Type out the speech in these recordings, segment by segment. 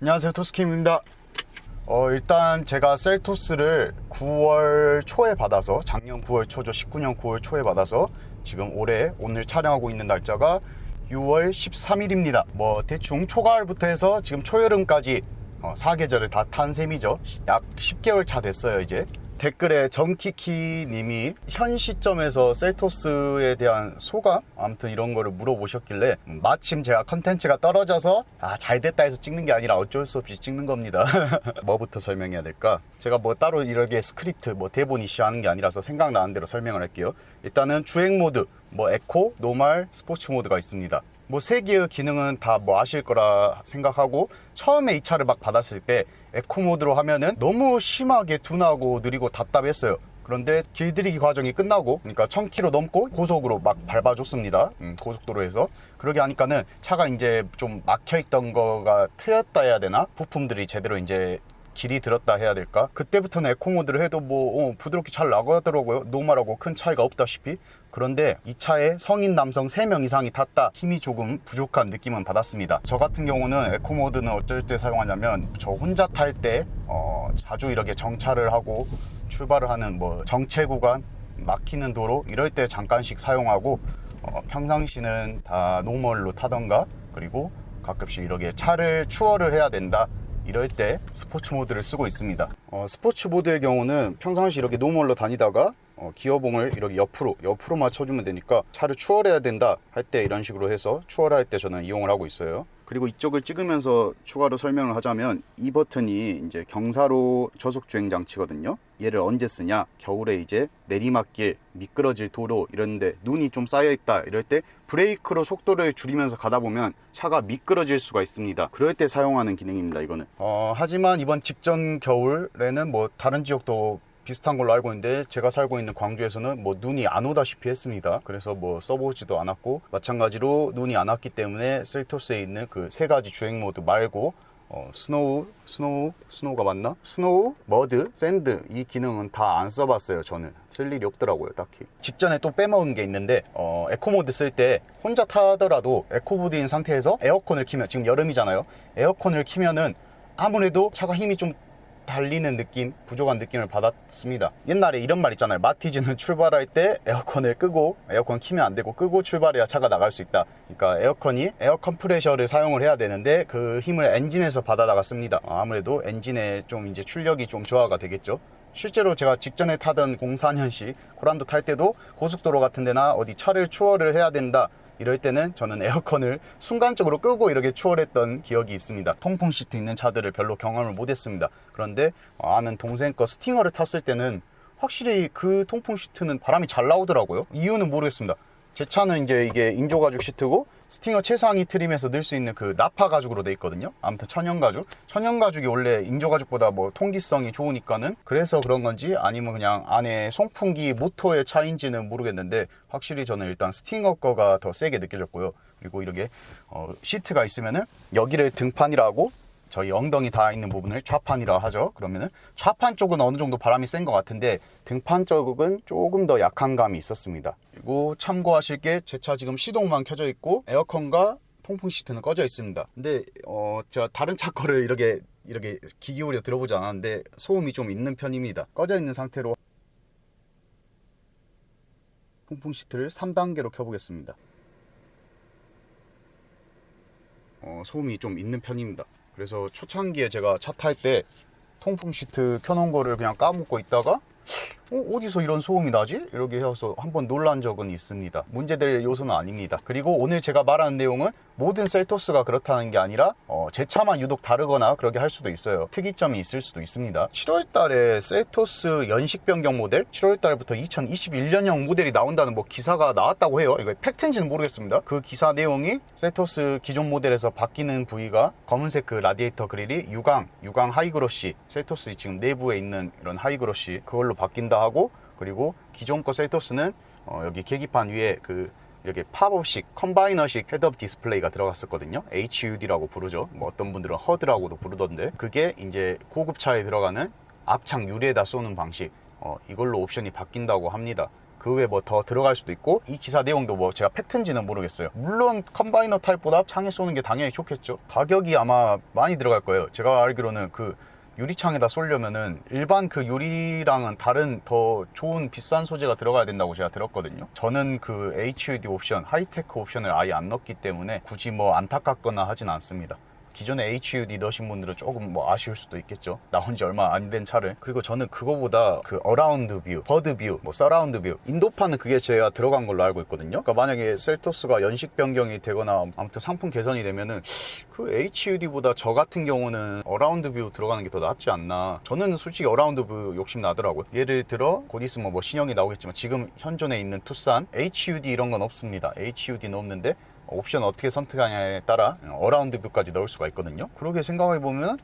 안녕하세요, 토스킴입니다. 일단 제가 셀토스를 9월 초에 받아서, 작년 9월 초죠. 19년 9월 초에 받아서 지금 오늘 촬영하고 있는 날짜가 6월 13일입니다 뭐 대충 초가을부터 해서 지금 초여름까지 4계절을 다 탄 셈이죠. 약 10개월 차 됐어요. 이제 댓글에 정키키 님이 현 시점에서 셀토스에 대한 소감? 아무튼 이런 거를 물어보셨길래 마침 제가 컨텐츠가 떨어져서 잘 됐다 해서 찍는 게 아니라 어쩔 수 없이 찍는 겁니다. 뭐부터 설명해야 될까? 제가 뭐 따로 이렇게 스크립트 대본 이슈하는 게 아니라서 생각나는 대로 설명을 할게요. 일단은 주행 모드, 에코, 노말, 스포츠 모드가 있습니다. 세 개의 기능은 다 아실 거라 생각하고, 처음에 이 차를 막 받았을 때 에코 모드로 하면은 너무 심하게 둔하고 느리고 답답했어요. 그런데 길들이기 과정이 끝나고, 그러니까 1000km 넘고 고속으로 막 밟아줬습니다. 고속도로에서. 그러게 하니까는 차가 이제 좀 막혀있던 거가 트였다 해야 되나? 부품들이 제대로 이제 길이 들었다 해야 될까? 그때부터는 에코 모드를 해도 부드럽게 잘 나가더라고요. 노멀하고 큰 차이가 없다시피. 그런데 이 차에 성인 남성 3명 이상이 탔다, 힘이 조금 부족한 느낌은 받았습니다. 저 같은 경우는 에코 모드는 어쩔 때 사용하냐면, 저 혼자 탈 때 자주 이렇게 정차를 하고 출발을 하는 정체 구간, 막히는 도로 이럴 때 잠깐씩 사용하고, 평상시는 다 노멀로 타던가, 그리고 가끔씩 이렇게 차를 추월을 해야 된다 이럴 때 스포츠 모드를 쓰고 있습니다. 스포츠 모드의 경우는 평상시 이렇게 노멀로 다니다가 기어봉을 이렇게 옆으로 맞춰주면 되니까, 차를 추월해야 된다 할 때 이런 식으로 해서 추월할 때 저는 이용을 하고 있어요. 그리고 이쪽을 찍으면서 추가로 설명을 하자면, 이 버튼이 이제 경사로 저속 주행 장치거든요. 얘를 언제 쓰냐? 겨울에 이제 내리막길, 미끄러질 도로 이런데 눈이 좀 쌓여 있다 이럴 때 브레이크로 속도를 줄이면서 가다 보면 차가 미끄러질 수가 있습니다. 그럴 때 사용하는 기능입니다, 이거는. 하지만 이번 직전 겨울에는 다른 지역도 비슷한 걸로 알고 있는데, 제가 살고 있는 광주에서는 눈이 안 오다시피 했습니다. 그래서 써보지도 않았고, 마찬가지로 눈이 안 왔기 때문에 셀토스에 있는 그 3가지 주행 모드 말고 스노우가 맞나? 스노우, 머드, 샌드 이 기능은 다 안 써봤어요. 저는 쓸 일이 없더라고요, 딱히. 직전에 또 빼먹은 게 있는데, 에코 모드 쓸 때 혼자 타더라도 에코 모드인 상태에서 에어컨을 키면, 지금 여름이잖아요. 에어컨을 키면은 아무래도 차가 힘이 좀 달리는 느낌, 부족한 느낌을 받았습니다. 옛날에 이런 말 있잖아요. 마티즈는 출발할 때 에어컨을 끄고, 에어컨 키면 안 되고 끄고 출발해야 차가 나갈 수 있다. 그러니까 에어컨이 에어 컴프레셔를 사용을 해야 되는데 그 힘을 엔진에서 받아 나갔습니다. 아무래도 엔진의 좀 이제 출력이 좀 저하가 되겠죠. 실제로 제가 직전에 타던 04년식 코란도 탈 때도 고속도로 같은 데나 어디 차를 추월을 해야 된다 이럴 때는 저는 에어컨을 순간적으로 끄고 이렇게 추월했던 기억이 있습니다. 통풍 시트 있는 차들을 별로 경험을 못했습니다. 그런데 아는 동생 거 스팅어를 탔을 때는 확실히 그 통풍 시트는 바람이 잘 나오더라고요. 이유는 모르겠습니다. 제 차는 이제 이게 인조 가죽 시트고, 스팅어 최상위 트림에서 넣을 수 있는 그 나파 가죽으로 돼 있거든요. 아무튼 천연 가죽이 원래 인조 가죽보다 통기성이 좋으니까는, 그래서 그런 건지 아니면 그냥 안에 송풍기 모터의 차인지는 모르겠는데, 확실히 저는 일단 스팅어 거가 더 세게 느껴졌고요. 그리고 이렇게 시트가 있으면은 여기를 등판이라고, 저희 엉덩이 닿아 있는 부분을 좌판이라 하죠. 그러면은 좌판 쪽은 어느 정도 바람이 센 것 같은데, 등판 쪽은 조금 더 약한 감이 있었습니다. 그리고 참고하실 게, 제 차 지금 시동만 켜져 있고 에어컨과 통풍 시트는 꺼져 있습니다. 근데 제가 다른 차 거를 이렇게 귀 기울여 들어보지 않았는데 소음이 좀 있는 편입니다. 꺼져 있는 상태로 통풍 시트를 3단계로 켜보겠습니다. 소음이 좀 있는 편입니다. 그래서 초창기에 제가 차 탈 때 통풍 시트 켜놓은 거를 그냥 까먹고 있다가 어디서 이런 소음이 나지? 이렇게 해서 한번 놀란 적은 있습니다. 문제될 요소는 아닙니다. 그리고 오늘 제가 말하는 내용은 모든 셀토스가 그렇다는 게 아니라 제 차만 유독 다르거나 그렇게 할 수도 있어요. 특이점이 있을 수도 있습니다. 7월 달에 셀토스 연식 변경 모델, 7월 달부터 2021년형 모델이 나온다는 기사가 나왔다고 해요. 이거 팩트인지는 모르겠습니다. 그 기사 내용이 셀토스 기존 모델에서 바뀌는 부위가 검은색 그 라디에이터 그릴이 유광 하이그로시, 셀토스 지금 내부에 있는 이런 하이그로시 그걸로 바뀐다 하고, 그리고 기존 거 셀토스는 여기 계기판 위에 이렇게 팝업식 컴바이너식 헤드업 디스플레이가 들어갔었거든요. HUD라고 부르죠. 어떤 분들은 허드라고도 부르던데, 그게 이제 고급차에 들어가는 앞창 유리에다 쏘는 방식, 이걸로 옵션이 바뀐다고 합니다. 그 외에 뭐 더 들어갈 수도 있고, 이 기사 내용도 뭐 제가 팩트인지는 모르겠어요. 물론 컴바이너 타입보다 창에 쏘는 게 당연히 좋겠죠. 가격이 아마 많이 들어갈 거예요. 제가 알기로는 그 유리창에다 쏘려면은 일반 그 유리랑은 다른 더 좋은 비싼 소재가 들어가야 된다고 제가 들었거든요. 저는 그 HUD 옵션, 하이테크 옵션을 아예 안 넣었기 때문에 굳이 뭐 안타깝거나 하진 않습니다. 기존에 HUD 넣으신 분들은 조금 뭐 아쉬울 수도 있겠죠. 나온 지 얼마 안 된 차를. 그리고 저는 그거보다 그 어라운드 뷰, 버드 뷰, 뭐 서라운드 뷰, 인도판은 그게 제가 들어간 걸로 알고 있거든요. 그러니까 만약에 셀토스가 연식 변경이 되거나 아무튼 상품 개선이 되면은 그 HUD보다 저 같은 경우는 어라운드 뷰 들어가는 게 더 낫지 않나. 저는 솔직히 어라운드 뷰 욕심 나더라고요. 예를 들어 곧 있으면 뭐 신형이 나오겠지만 지금 현존에 있는 투싼 HUD 이런 건 없습니다. HUD는 없는데 옵션 어떻게 선택하냐에 따라 어라운드 뷰까지 넣을 수가 있거든요. 그렇게 생각해보면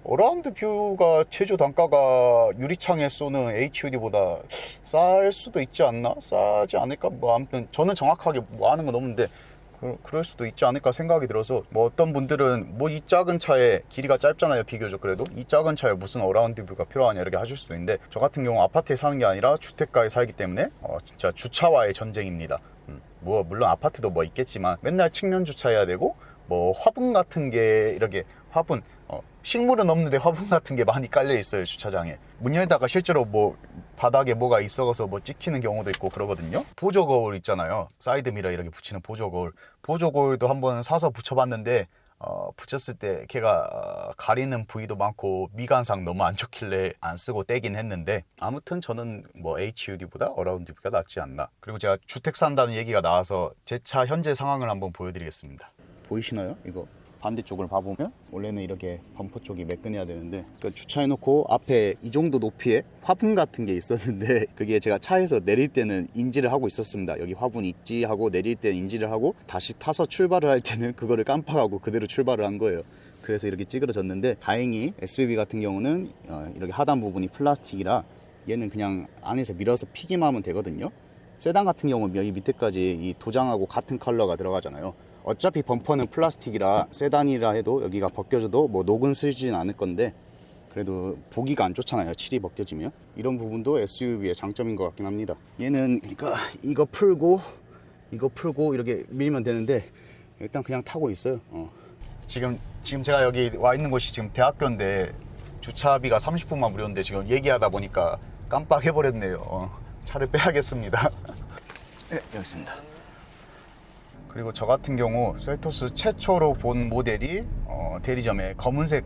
어라운드 뷰가 제조 단가가 유리창에 쏘는 HUD보다 쌀 수도 있지 않나? 싸지 않을까? 뭐 아무튼 저는 정확하게 뭐 아는 건 없는데 그럴 수도 있지 않을까 생각이 들어서, 뭐 어떤 분들은 뭐 이 작은 차에 길이가 짧잖아요, 비교적. 그래도 이 작은 차에 무슨 어라운드 뷰가 필요하냐 이렇게 하실 수 있는데, 저 같은 경우 아파트에 사는 게 아니라 주택가에 살기 때문에 진짜 주차와의 전쟁입니다. 뭐 물론 아파트도 뭐 있겠지만 맨날 측면 주차해야 되고, 뭐 화분 같은 게 이렇게 화분, 식물은 없는데 화분 같은 게 많이 깔려 있어요, 주차장에. 문 열다가 실제로 뭐 바닥에 뭐가 있어서 뭐 찍히는 경우도 있고 그러거든요. 보조 거울 있잖아요, 사이드 미러 이렇게 붙이는 보조 거울. 보조 거울도 한번 사서 붙여봤는데 붙였을 때 걔가 가리는 부위도 많고 미관상 너무 안 좋길래 안 쓰고 떼긴 했는데, 아무튼 저는 뭐 HUD보다 어라운드 뷰가 낫지 않나. 그리고 제가 주택 산다는 얘기가 나와서 제 차 현재 상황을 한번 보여드리겠습니다. 보이시나요? 이거 반대쪽을 봐보면 원래는 이렇게 범퍼 쪽이 매끈해야 되는데, 그 주차해놓고 앞에 이 정도 높이에 화분 같은 게 있었는데 그게 제가 차에서 내릴 때는 인지를 하고 있었습니다. 여기 화분 있지 하고 내릴 때는 인지를 하고, 다시 타서 출발을 할 때는 그거를 깜빡하고 그대로 출발을 한 거예요. 그래서 이렇게 찌그러졌는데, 다행히 SUV 같은 경우는 이렇게 하단 부분이 플라스틱이라 얘는 그냥 안에서 밀어서 피기만 하면 되거든요. 세단 같은 경우는 여기 밑에까지 이 도장하고 같은 컬러가 들어가잖아요. 어차피 범퍼는 플라스틱이라 세단이라 해도 여기가 벗겨져도 뭐 녹은 슬지는 않을 건데, 그래도 보기가 안 좋잖아요, 칠이 벗겨지면. 이런 부분도 SUV의 장점인 것 같긴 합니다. 얘는 그러니까 이거 풀고 이렇게 밀면 되는데 일단 그냥 타고 있어요. 지금 제가 여기 와 있는 곳이 지금 대학교인데 주차비가 30분만 무료인데 지금 얘기하다 보니까 깜빡해버렸네요. 차를 빼야겠습니다. 네, 여기 있습니다. 그리고 저 같은 경우 셀토스 최초로 본 모델이 대리점에 검은색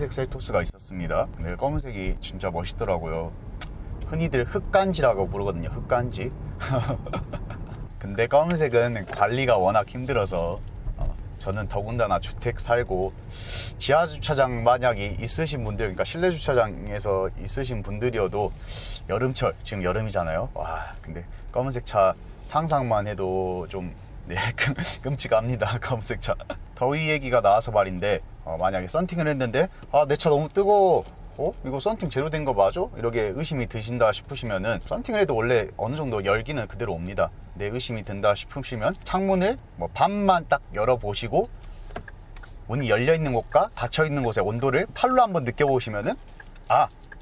셀토스가 있었습니다. 근데 검은색이 진짜 멋있더라고요. 흔히들 흑간지라고 부르거든요, 흑간지. 근데 검은색은 관리가 워낙 힘들어서 저는 더군다나 주택 살고 지하 주차장 만약에 있으신 분들, 그러니까 실내 주차장에서 있으신 분들이어도 여름철, 지금 여름이잖아요. 와, 근데 검은색 차 상상만 해도 좀 끔찍합니다. 검은색 차. 더위 얘기가 나와서 말인데, 만약에 썬팅을 했는데 내 차 너무 뜨거워, 이거 썬팅 제로 된 거 맞아? 이렇게 의심이 드신다 싶으시면은, 썬팅을 해도 원래 어느 정도 열기는 그대로 옵니다. 내 의심이 든다 싶으시면 창문을 뭐 반만 딱 열어보시고 문이 열려 있는 곳과 닫혀 있는 곳의 온도를 팔로 한번 느껴보시면은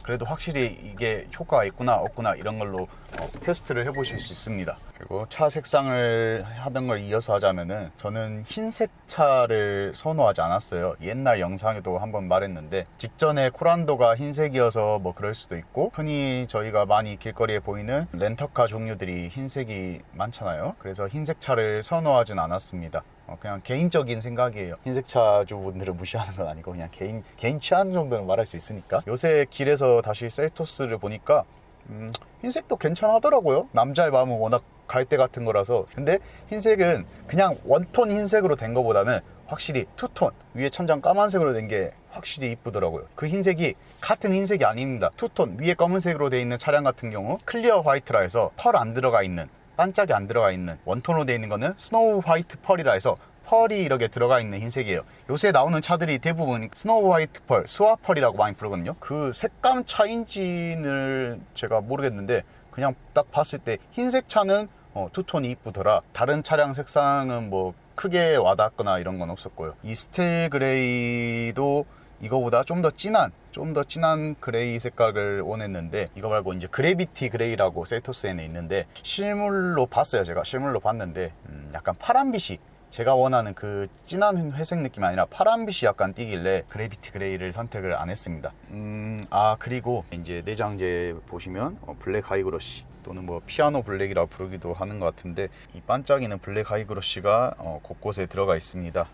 그래도 확실히 이게 효과가 있구나 없구나 이런 걸로 테스트를 해보실 수 있습니다. 그리고 차 색상을 하던 걸 이어서 하자면은, 저는 흰색 차를 선호하지 않았어요. 옛날 영상에도 한번 말했는데, 직전에 코란도가 흰색이어서 뭐 그럴 수도 있고, 흔히 저희가 많이 길거리에 보이는 렌터카 종류들이 흰색이 많잖아요. 그래서 흰색 차를 선호하진 않았습니다. 그냥 개인적인 생각이에요. 흰색 차주분들을 무시하는 건 아니고 그냥 개인 취향 정도는 말할 수 있으니까. 요새 길에서 다시 셀토스를 보니까 흰색도 괜찮하더라고요. 남자의 마음은 워낙 갈대 같은 거라서. 근데 흰색은 그냥 원톤 흰색으로 된 거보다는 확실히 투톤, 위에 천장 까만색으로 된 게 확실히 이쁘더라고요. 그 흰색이 같은 흰색이 아닙니다. 투톤, 위에 검은색으로 돼 있는 차량 같은 경우 클리어 화이트라 해서 펄 안 들어가 있는, 반짝이 안 들어가 있는, 원톤으로 되어 있는 거는 스노우 화이트 펄이라 해서 펄이 이렇게 들어가 있는 흰색이에요. 요새 나오는 차들이 대부분 스노우 화이트 펄, 스와 펄이라고 많이 부르거든요. 그 색감 차인지는 제가 모르겠는데, 그냥 딱 봤을 때 흰색 차는 투톤이 이쁘더라. 다른 차량 색상은 뭐 크게 와닿거나 이런 건 없었고요. 이 스틸 그레이도 이거보다 좀 더 진한 그레이 색깔을 원했는데 이거 말고 이제 그래비티 그레이라고 셀토스에는 있는데 실물로 봤어요. 제가 실물로 봤는데 약간 파란빛이 제가 원하는 그 진한 회색 느낌이 아니라 파란빛이 약간 띄길래 그래비티 그레이를 선택을 안 했습니다. 그리고 이제 내장재 보시면 블랙 하이그로시 또는 뭐 피아노 블랙이라 부르기도 하는 것 같은데 이 반짝이는 블랙 하이그로시가 곳곳에 들어가 있습니다.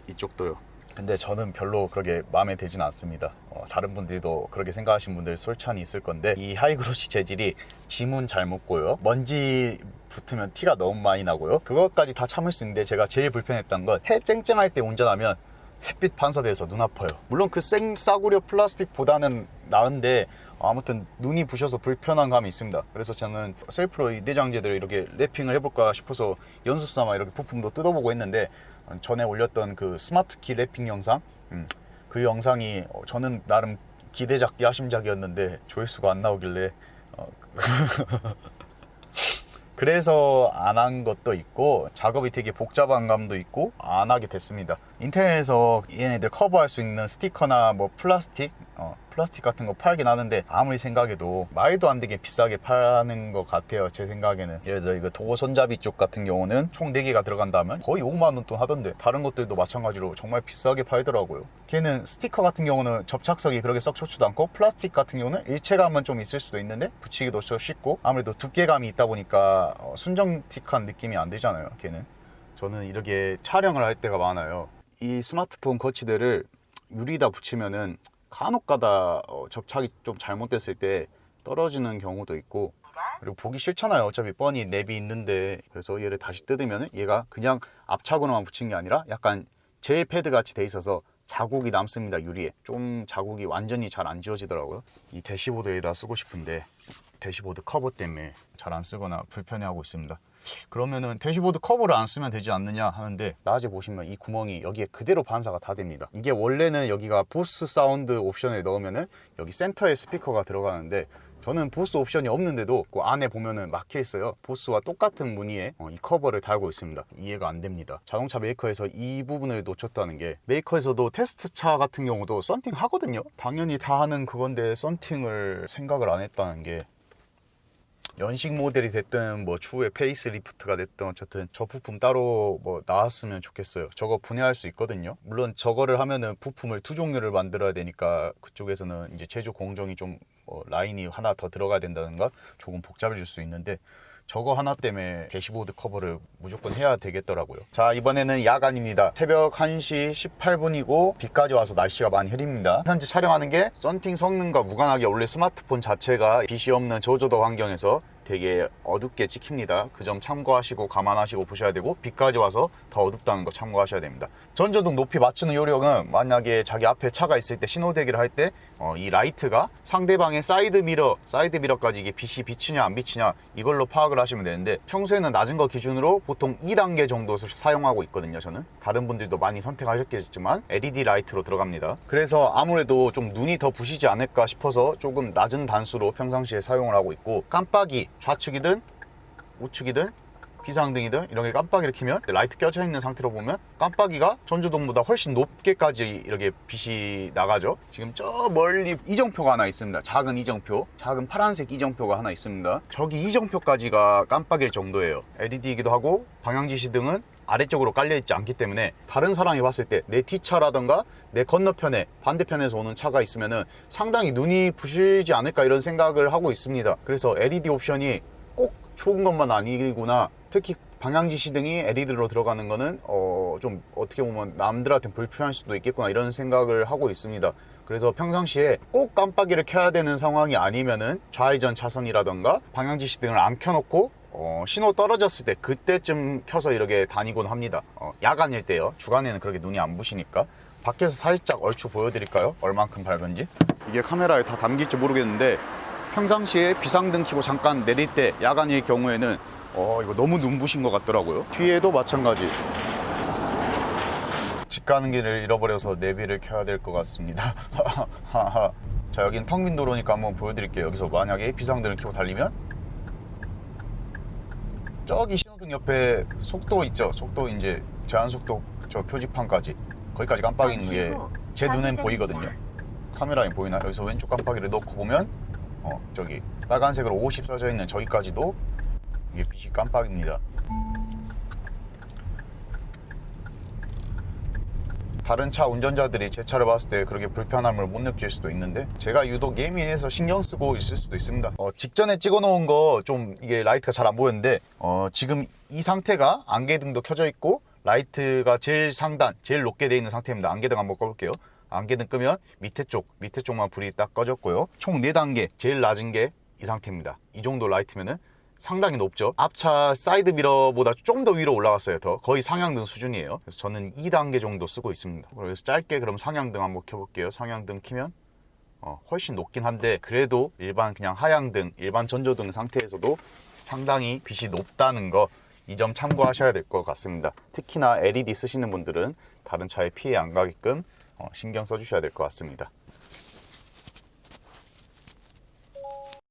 이쪽도요. 근데 저는 별로 그렇게 마음에 들진 않습니다. 다른 분들도 그렇게 생각하시는 분들 솔찬히 있을 건데 이 하이그로시 재질이 지문 잘 묻고요. 먼지 붙으면 티가 너무 많이 나고요. 그것까지 다 참을 수 있는데 제가 제일 불편했던 건 해 쨍쨍할 때 운전하면 햇빛 반사돼서 눈 아파요. 물론 그 생싸구려 플라스틱보다는 나은데 아무튼 눈이 부셔서 불편한 감이 있습니다. 그래서 저는 셀프로 이 내장재들을 이렇게 랩핑을 해볼까 싶어서 연습 삼아 이렇게 부품도 뜯어보고 했는데 전에 올렸던 그 스마트키 랩핑 영상 그 영상이 저는 나름 기대작 야심작이었는데 조회수가 안 나오길래 그래서 안 한 것도 있고 작업이 되게 복잡한 감도 있고 안 하게 됐습니다. 인터넷에서 얘네들 커버할 수 있는 스티커나 뭐 플라스틱 같은 거 팔긴 하는데 아무리 생각해도 말도 안 되게 비싸게 파는 것 같아요. 제 생각에는 예를 들어 이거 도어 손잡이 쪽 같은 경우는 총 4개가 들어간다면 거의 5만 원 돈 하던데 다른 것들도 마찬가지로 정말 비싸게 팔더라고요. 걔는 스티커 같은 경우는 접착석이 그렇게 썩 좋지도 않고 플라스틱 같은 경우는 일체감은 좀 있을 수도 있는데 붙이기도 쉽고 아무래도 두께감이 있다 보니까 순정틱한 느낌이 안 들잖아요. 걔는 저는 이렇게 촬영을 할 때가 많아요. 이 스마트폰 거치대를 유리에다 붙이면은 간혹가다 접착이 좀 잘못됐을 때 떨어지는 경우도 있고 그리고 보기 싫잖아요. 어차피 뻔히 랩이 있는데. 그래서 얘를 다시 뜯으면 얘가 그냥 앞차고로만 붙인 게 아니라 약간 젤 패드 같이 돼 있어서 자국이 남습니다. 유리에 좀 자국이 완전히 잘 안 지워지더라고요. 이 대시보드에다 쓰고 싶은데 대시보드 커버 때문에 잘 안 쓰거나 불편해하고 있습니다. 그러면은 대시보드 커버를 안 쓰면 되지 않느냐 하는데 나중에 보시면 이 구멍이 여기에 그대로 반사가 다 됩니다. 이게 원래는 여기가 보스 사운드 옵션을 넣으면은 여기 센터에 스피커가 들어가는데 저는 보스 옵션이 없는데도 그 안에 보면은 막혀 있어요. 보스와 똑같은 무늬에 이 커버를 달고 있습니다. 이해가 안 됩니다. 자동차 메이커에서 이 부분을 놓쳤다는 게 메이커에서도 테스트 차 같은 경우도 썬팅 하거든요. 당연히 다 하는 그건데 썬팅을 생각을 안 했다는 게 연식 모델이 됐든 뭐 추후에 페이스리프트가 됐든 어쨌든 저 부품 따로 뭐 나왔으면 좋겠어요. 저거 분해할 수 있거든요. 물론 저거를 하면은 부품을 2종류를 만들어야 되니까 그쪽에서는 이제 제조 공정이 좀 라인이 하나 더 들어가야 된다든가 조금 복잡해질 수 있는데 저거 하나 때문에 대시보드 커버를 무조건 해야 되겠더라고요. 자, 이번에는 야간입니다. 새벽 1시 18분이고 비까지 와서 날씨가 많이 흐립니다. 현재 촬영하는 게 썬팅 성능과 무관하게 원래 스마트폰 자체가 빛이 없는 저조도 환경에서 되게 어둡게 찍힙니다. 그 점 참고하시고 감안하시고 보셔야 되고 비까지 와서 더 어둡다는 거 참고하셔야 됩니다. 전조등 높이 맞추는 요령은 만약에 자기 앞에 차가 있을 때 신호대기를 할 때 이 라이트가 상대방의 사이드 미러까지 이게 빛이 비치냐 안 비치냐 이걸로 파악을 하시면 되는데 평소에는 낮은 거 기준으로 보통 2단계 정도를 사용하고 있거든요. 저는 다른 분들도 많이 선택하셨겠지만 LED 라이트로 들어갑니다. 그래서 아무래도 좀 눈이 더 부시지 않을까 싶어서 조금 낮은 단수로 평상시에 사용을 하고 있고 깜빡이 좌측이든 우측이든 비상등이든 이렇게 깜빡이를 켜면 라이트 껴져 있는 상태로 보면 깜빡이가 전조등보다 훨씬 높게까지 이렇게 빛이 나가죠. 지금 저 멀리 이정표가 하나 있습니다. 작은 이정표, 작은 파란색 이정표가 하나 있습니다. 저기 이정표까지가 깜빡일 정도예요. LED이기도 하고 방향지시등은 아래쪽으로 깔려있지 않기 때문에 다른 사람이 봤을 때 내 뒷차라던가 내 건너편에 반대편에서 오는 차가 있으면은 상당히 눈이 부시지 않을까 이런 생각을 하고 있습니다. 그래서 LED 옵션이 꼭 좋은 것만 아니구나. 특히 방향지시등이 LED로 들어가는 거는 좀 어떻게 보면 남들한테 불편할 수도 있겠구나 이런 생각을 하고 있습니다. 그래서 평상시에 꼭 깜빡이를 켜야 되는 상황이 아니면은 좌회전 차선이라던가 방향지시등을 안 켜놓고 신호 떨어졌을 때 그때쯤 켜서 이렇게 다니곤 합니다. 야간일 때요. 주간에는 그렇게 눈이 안 부시니까. 밖에서 살짝 얼추 보여드릴까요? 얼만큼 밝은지. 이게 카메라에 다 담길지 모르겠는데 평상시에 비상등 켜고 잠깐 내릴 때 야간일 경우에는 이거 너무 눈부신 것 같더라고요. 뒤에도 마찬가지. 집 가는 길을 잃어버려서 내비를 켜야 될 것 같습니다. 자, 여긴 텅 빈 도로니까 한번 보여드릴게요. 여기서 만약에 비상등을 켜고 달리면 저기 신호등 옆에 속도 있죠. 속도 이제 제한속도 저 표지판까지 거기까지 깜빡이는 게 제 눈엔 보이거든요. 카메라에 보이나? 여기서 왼쪽 깜빡이를 넣고 보면 저기 빨간색으로 50 써져 있는 저기까지도 이게 빛이 깜빡입니다. 다른 차 운전자들이 제 차를 봤을 때 그렇게 불편함을 못 느낄 수도 있는데 제가 유독 예민해서 신경 쓰고 있을 수도 있습니다. 직전에 찍어 놓은 거 좀 이게 라이트가 잘 안 보였는데 지금 이 상태가 안개등도 켜져 있고 라이트가 제일 상단 제일 높게 되어 있는 상태입니다. 안개등 한번 꺼볼게요. 안개등 끄면 밑에 쪽만 불이 딱 꺼졌고요. 총 4단계 제일 낮은 게 이 상태입니다. 이 정도 라이트면은 상당히 높죠. 앞차 사이드 미러보다 좀 더 위로 올라갔어요. 더 거의 상향등 수준이에요. 그래서 저는 2단계 정도 쓰고 있습니다. 그래서 짧게 그럼 상향등 한번 켜볼게요. 상향등 키면 훨씬 높긴 한데 그래도 일반 그냥 하향등 일반 전조등 상태에서도 상당히 빛이 높다는 거 이 점 참고하셔야 될 것 같습니다. 특히나 LED 쓰시는 분들은 다른 차에 피해 안 가게끔 신경 써주셔야 될 것 같습니다.